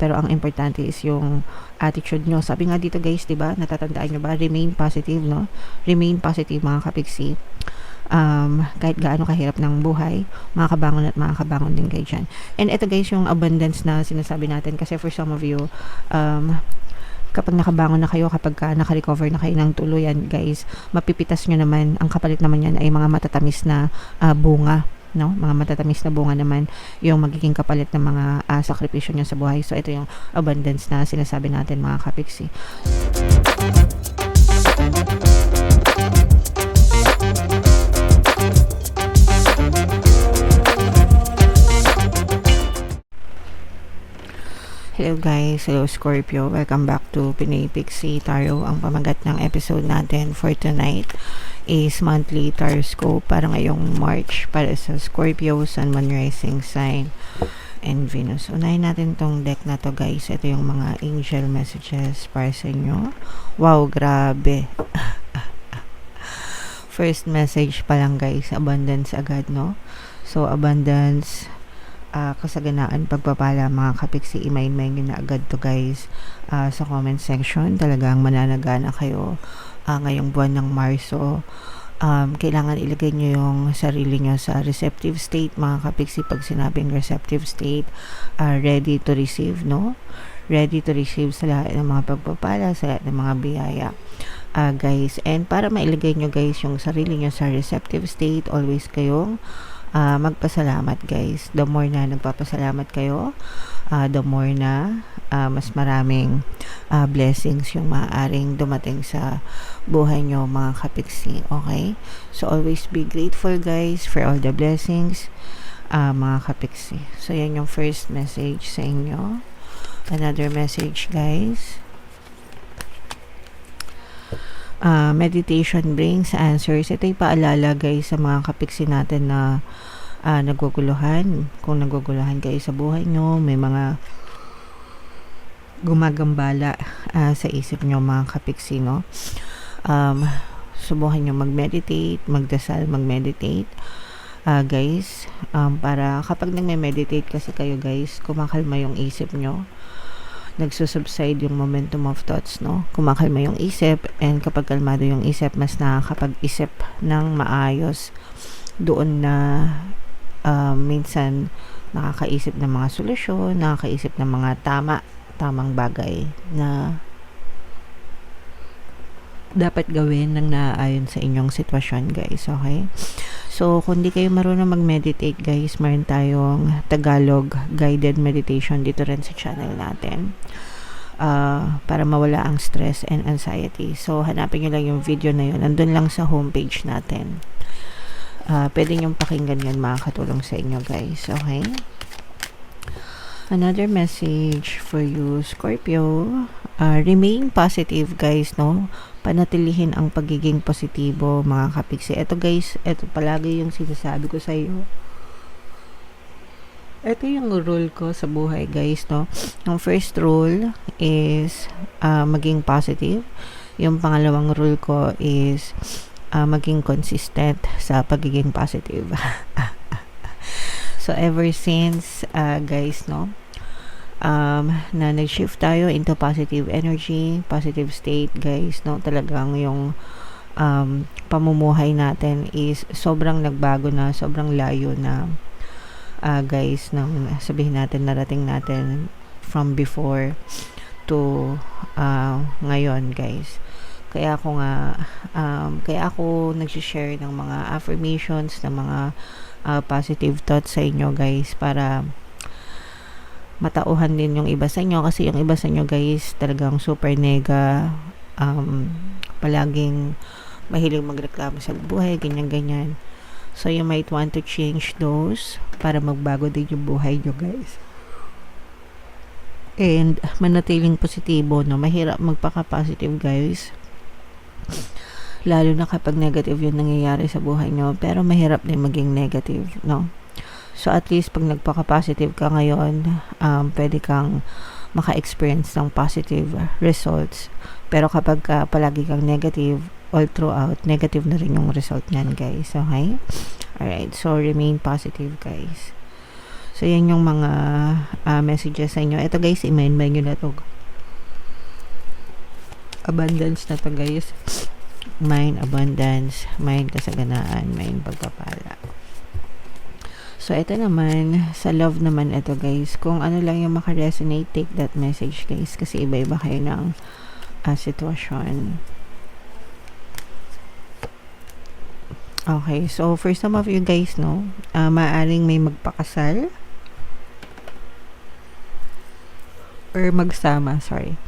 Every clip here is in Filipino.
pero ang importante is yung attitude nyo. Sabi nga dito guys, diba, natatandaan nyo ba, remain positive, no? Remain positive mga kapiksi. Kahit gaano kahirap ng buhay, makakabangon at makakabangon din kayo dyan. And ito guys, yung abundance na sinasabi natin, kasi for some of you, kapag nakabangon na kayo, kapag naka-recover na kayo ng tuluyan guys, mapipitas nyo naman, ang kapalit naman yan ay mga matatamis na bunga, no? Mga matatamis na bunga naman yung magiging kapalit ng mga sakripisyo nyo sa buhay. So ito yung abundance na sinasabi natin mga kapiksi. Hello guys, hello Scorpio, welcome back to Pinay Pixie Tarot. Ang pamagat ng episode natin for tonight is monthly taroscope para ngayong March para sa Scorpio, Sun, Moon, Rising sign and Venus. Unahin natin tong deck na to guys. Ito yung mga angel messages para sa inyo. Wow, grabe. First message pa lang guys, abundance agad, no? So abundance, kasaganaan, pagpapala mga kapiksi, imay-may nyo na agad to guys sa comment section. Talagang mananagana kayo ngayong buwan ng Marso. Kailangan ilagay nyo yung sarili nyo sa receptive state mga kapiksi. Pag sinabing receptive state, ready to receive, no? Ready to receive sa lahat ng mga pagpapala, sa lahat ng mga biyaya guys. And para mailagay nyo guys yung sarili nyo sa receptive state, always kayong magpasalamat guys. The more na nagpapasalamat kayo, the more na mas maraming blessings yung maaaring dumating sa buhay nyo mga kapiksi. Okay? So always be grateful guys for all the blessings mga kapiksi. So yan yung first message sa inyo. Another message guys. Meditation brings answers. Ito'y paalala guys sa mga kapiksi natin na naguguluhan. Kung naguguluhan kayo sa buhay nyo, may mga gumagambala sa isip nyo mga kapiksi, no? Subukan nyo mag-meditate, magdasal, mag-meditate guys, para kapag nagme-meditate kasi kayo guys, kumakalma yung isip nyo, nagsusubside yung momentum of thoughts, no? Kumakalma yung isip, and kapag kalmado yung isip, mas nakakapag-isip ng maayos doon na minsan nakakaisip ng mga solusyon, nakakaisip ng mga tamang bagay na dapat gawin ng naayon sa inyong sitwasyon guys. Okay? So, kung di kayo marunong mag-meditate guys, meron tayong Tagalog guided meditation dito rin sa channel natin para mawala ang stress and anxiety. So, hanapin nyo lang yung video na yun. Nandun lang sa homepage natin. Pwede nyo pakinggan yan, makakatulong sa inyo guys. Okay? Another message for you, Scorpio. Remain positive guys, no? Panatilihin ang pagiging positibo mga kapiksi. Ito guys, ito palagi yung sinasabi ko sa iyo. Ito yung rule ko sa buhay guys, no? Yung first rule is maging positive. Yung pangalawang rule ko is maging consistent sa pagiging positive. So ever since guys, no, na nag-shift tayo into positive energy, positive state guys, no, talagang yung pamumuhay natin is sobrang nagbago na, sobrang layo na guys, nang sabihin natin, narating natin from before to ngayon guys. Kaya ako nag-share ng mga affirmations, ng mga positive thoughts sa inyo guys, para matauhan din yung iba sa inyo, kasi yung iba sa inyo guys talagang super nega, palaging mahilig magreklamo sa buhay, ganyan. So you might want to change those para magbago din yung buhay nyo guys, and manatiling positibo, no? Mahirap magpaka-positive guys, lalo na kapag negative yung nangyayari sa buhay nyo, pero mahirap din maging negative, no? So at least pag nagpaka-positive ka ngayon, pwede kang maka-experience ng positive results. Pero kapag palagi kang negative all throughout, negative na rin yung result niyan guys. Okay? Alright, so remain positive guys. So, yan yung mga messages sa inyo. Ito guys, i-main nyo na to. Abundance na to guys. Mind abundance, mind kasaganaan, mind pagpapala. So, ito naman, sa love naman ito guys. Kung ano lang yung makaresonate, take that message guys. Kasi iba-iba kayo ng sitwasyon. Okay, so for some of you guys, no, maaaring may magpakasal or magsama, sorry.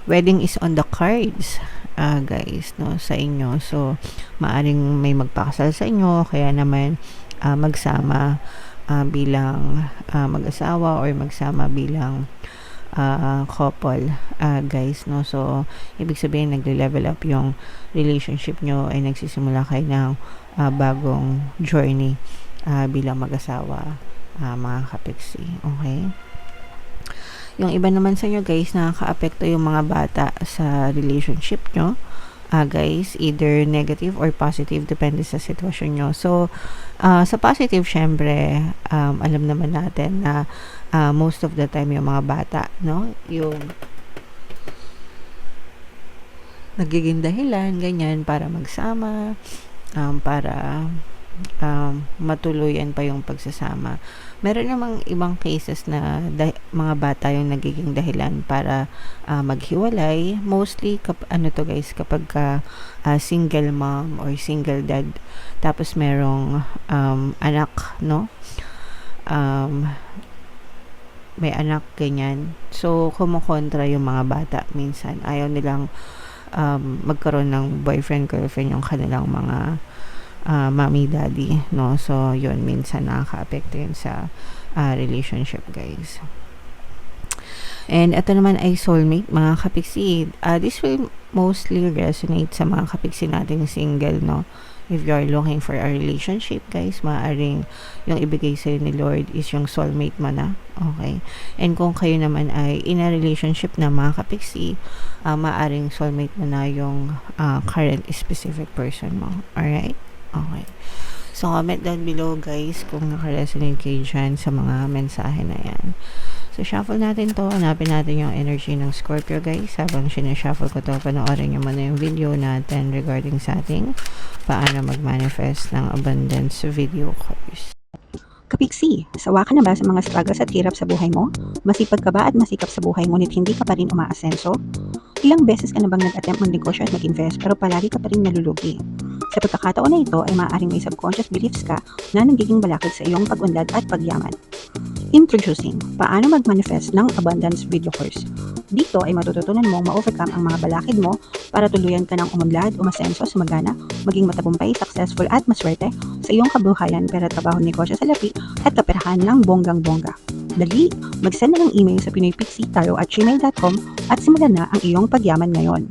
Wedding is on the cards, guys, no, sa inyo. So, maaaring may magpakasal sa inyo, kaya naman magsama bilang mag-asawa or magsama bilang couple, guys, no. So, ibig sabihin, nagle-level up yung relationship nyo, ay nagsisimula kayo ng bagong journey bilang mag-asawa, mga kapiksi. Okay? Yung iba naman sa inyo guys, nakaka-apekto yung mga bata sa relationship nyo, guys, either negative or positive, depende sa sitwasyon nyo. So, sa positive, syempre, alam naman natin na most of the time yung mga bata, no, yung nagiging dahilan, ganyan, para magsama, para matuluyan pa yung pagsasama. Meron namang ibang cases na mga bata yung nagiging dahilan para maghiwalay. Mostly to guys, kapag single mom or single dad, tapos merong anak, no, may anak, ganyan. So kumukontra yung mga bata minsan, ayaw nilang magkaroon ng boyfriend, girlfriend yung kanilang mga mommy, daddy, no. So yun, minsan nakaka-apekto yun sa relationship guys. And ito naman ay soulmate, mga kapiksi. This will mostly resonate sa mga kapiksi nating single, no. If you are looking for a relationship guys, maaaring yung ibigay sa'yo ni Lord is yung soulmate mo na. Okay? And kung kayo naman ay in a relationship na, mga kapiksi, maaaring soulmate mo na yung current specific person mo. Alright? Okay. So, comment down below guys kung nakaresonate kayo dyan sa mga mensahe na yan. So, shuffle natin to. Hanapin natin yung energy ng Scorpio guys. Habang sinashuffle ko to, panoorin nyo muna yung video natin regarding sa ating paano mag-manifest ng abundance video course. Kapiksi, sawa ka na ba sa mga struggles at hirap sa buhay mo? Masipag ka ba at masikap sa buhay ngunit hindi ka pa rin umaasenso? Ilang beses ka na bang nag-attempt mag-negosyo at mag-invest pero palagi ka pa rin nalulugi? Sa pagkakataon na ito ay maaaring may subconscious beliefs ka na nagiging balakid sa iyong pag-unlad at pagyaman. Introducing, paano mag-manifest ng abundance video course. Dito ay matututunan mong ma-overcome ang mga balakid mo para tuluyan ka ng umunlad, umasenso, sumagana, maging matagumpay, successful at maswerte sa iyong kabuhayan, pera, trabaho, negosyo, salapi at kaperahan ng bonggang-bongga. Dali, mag-send na ng email sa pinoypixie@gmail.com at simulan na ang iyong pagyaman ngayon.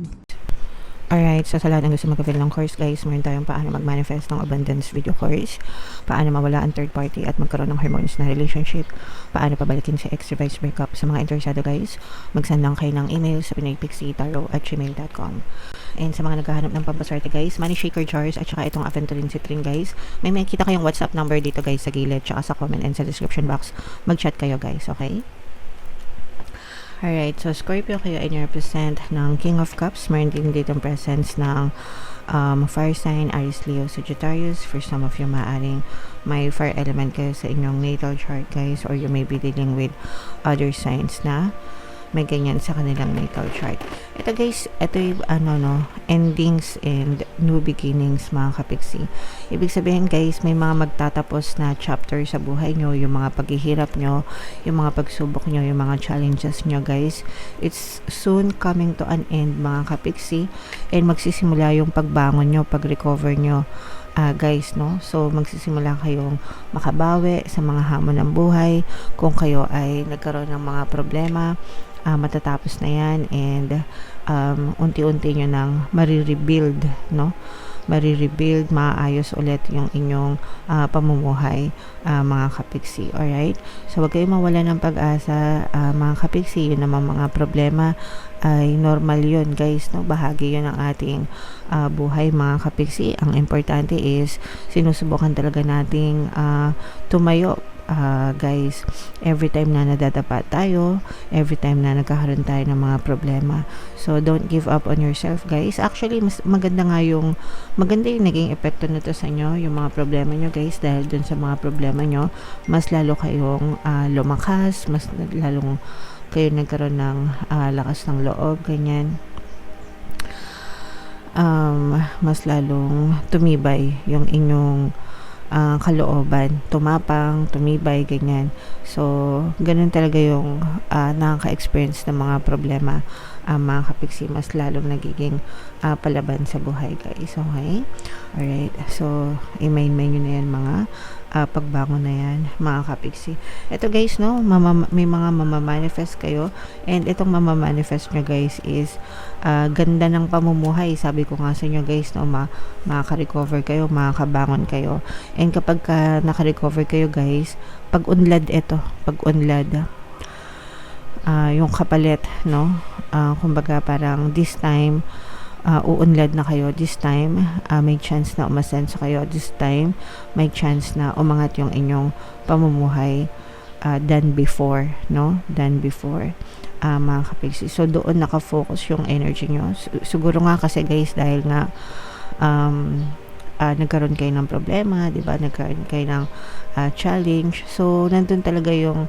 Alright, so sa lahat ng gusto mag-avail ng course guys, meron tayong paano mag-manifest ng abundance video course, paano mawala ang third party at magkaroon ng harmonious na relationship, paano pabalikin si ex-revised breakup. Sa mga interesado guys, mag-send lang kayo ng email sa pinoypixie@gmail.com. And sa mga naghahanap ng pampaswerte guys, money shaker jars at saka itong aventurine citrin guys, may makikita kayong WhatsApp number dito guys sa gilid, tsaka sa comment and sa description box. Mag-chat kayo guys, okay? Alright, so Scorpio, kayo ay represent ng King of Cups. Meron din dito ang presence ng fire sign, Aries, Leo, Sagittarius. For some of you, maaaring may fire element kayo sa inyong natal chart guys, or you may be dealing with other signs na may ganyan sa kanilang natal chart. Ito guys, ito yung endings and new beginnings, mga kapiksi. Ibig sabihin guys, may mga magtatapos na chapter sa buhay nyo, yung mga paghihirap nyo, yung mga pagsubok nyo, yung mga challenges nyo guys. It's soon coming to an end, mga kapiksi, and magsisimula yung pagbangon nyo, pag-recover nyo, guys, no? So, magsisimula kayong makabawi sa mga hamon ng buhay. Kung kayo ay nagkaroon ng mga problema, matatapos na yan, and unti-unti nyo nang marirebuild, no? Marirebuild, maayos ulit yung inyong pamumuhay, mga kapiksi. Alright? So, wag kayong mawala ng pag-asa, mga kapiksi. Yun naman mga problema ay normal yun, guys, no? Bahagi yun ng ating buhay, mga kapiksi. Ang importante is sinusubukan talaga nating tumayo guys, every time na nadadapa tayo, every time na nagkakaroon tayo ng mga problema. So don't give up on yourself, guys. Actually, mas maganda yung naging epekto nito sa inyo, yung mga problema nyo, guys, dahil dun sa mga problema nyo, mas lalo kayong lumakas, mas lalong kayo nagkaroon ng lakas ng loob, ganyan. Mas lalong tumibay yung inyong kalooban, tumapang, tumibay, ganyan. So, ganun talaga yung nakaka-experience ng mga problema, mga kapiksi, mas lalong nagiging palaban sa buhay, guys. Okay? Alright. So, i-main nyo na yan, mga pagbangon na yan, mga kapiksi. Ito, guys, no, may mga mamamanifest kayo, and itong mamamanifest nyo, guys, is ganda ng pamumuhay. Sabi ko nga sa inyo, guys, no, makaka-recover kayo, makakabangon kayo. And kapag naka-recover kayo, guys, pag-unlad yung kapalit, no, kumbaga parang this time uunlad na kayo, this time may chance na umasenso kayo, this time may chance na umangat yung inyong pamumuhay than before, no, mga kapiksi. So doon nakafocus yung energy nyo. Siguro nga kasi, guys, dahil nga nagkaroon kayo ng problema, di ba, nagkaroon kayo ng challenge, so nandun talaga yung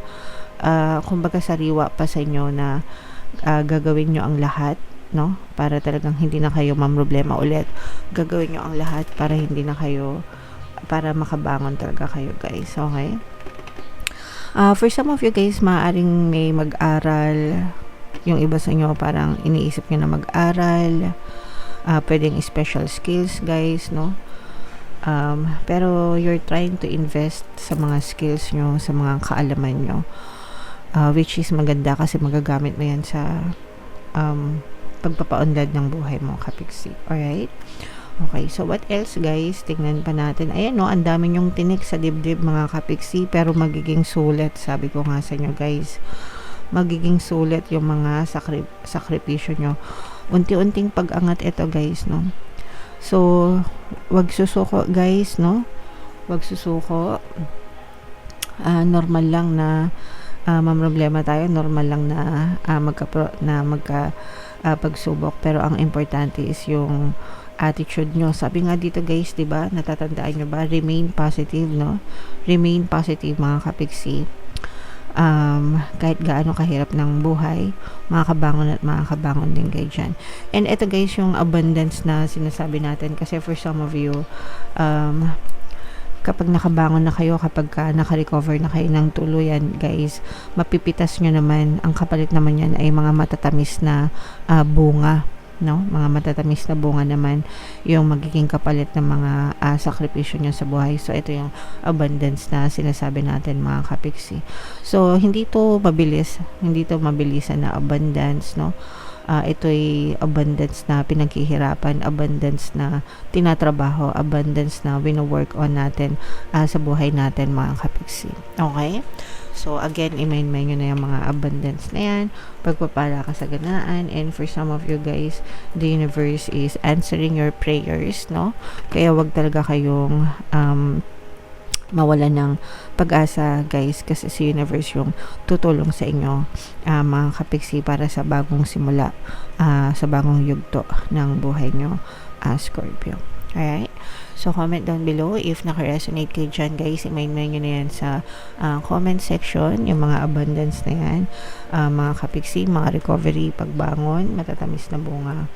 kumbaga sariwa pa sa inyo na gagawin nyo ang lahat, no, para talagang hindi na kayo mamroblema ulit. Gagawin nyo ang lahat para hindi na kayo, para makabangon talaga kayo, guys. Okay? For some of you, guys, maaaring may mag-aral, yung iba sa inyo parang iniisip nyo na mag-aral, pwedeng special skills, guys, no. Pero you're trying to invest sa mga skills nyo, sa mga kaalaman nyo, which is maganda kasi magagamit mo yan sa pagpapaunlad ng buhay mo, kapiksi. Alright? Okay, so what else, guys? Tingnan pa natin. Ayan, no, ang dami nyong tinik sa dibdib, mga kapiksi, pero magiging sulit. Sabi ko nga sa inyo, guys, magiging sulit yung mga sakripisyo nyo. Unti-unting pag-angat ito, guys, no. So, wag susuko, guys, no. Wag susuko. Normal lang na mamroblema tayo, normal lang na pagsubok, pero ang importante is yung attitude nyo. Sabi nga dito, guys, 'di ba? Natatandaan nyo ba? Remain positive, no? Remain positive, mga kapiksi. Kahit gaano kahirap ng buhay, makakabangon din kayo dyan. And ito, guys, yung abundance na sinasabi natin, kasi for some of you, kapag nakabangon na kayo, kapag naka-recover na kayo ng tuluyan, guys, mapipitas nyo naman, ang kapalit naman yan ay mga matatamis na bunga, no? Mga matatamis na bunga naman yung magiging kapalit ng mga sakripisyo nyo sa buhay. So, ito yung abundance na sinasabi natin, mga kapiksi. So, hindi to mabilisan na abundance, no? Ito'y abundance na pinaghihirapan, abundance na tinatrabaho, abundance na wino-work on natin sa buhay natin, mga kapiksi. Okay? So, again, i-main nyo na yung mga abundance na yan, pagpapala, kasaganaan, and for some of you, guys, the universe is answering your prayers, no? Kaya wag talaga kayong mawala ng pag-asa, guys, kasi si universe yung tutulong sa inyo, mga kapiksi, para sa bagong simula, sa bagong yugto ng buhay nyo, Scorpio. Alright? So, comment down below if naka-resonate kayo dyan, guys. I-main nyo na yan sa comment section, yung mga abundance na yan, mga kapiksi, mga recovery, pagbangon, matatamis na bunga,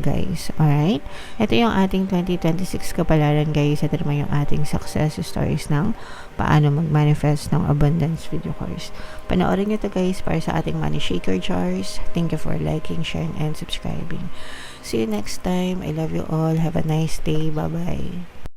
guys. Alright? Ito yung ating 2026 kapalaran, guys. Ito naman yung ating success stories ng paano mag-manifest ng abundance video course. Panoorin nyo to, guys, para sa ating money shaker jars. Thank you for liking, sharing, and subscribing. See you next time. I love you all. Have a nice day. Bye-bye.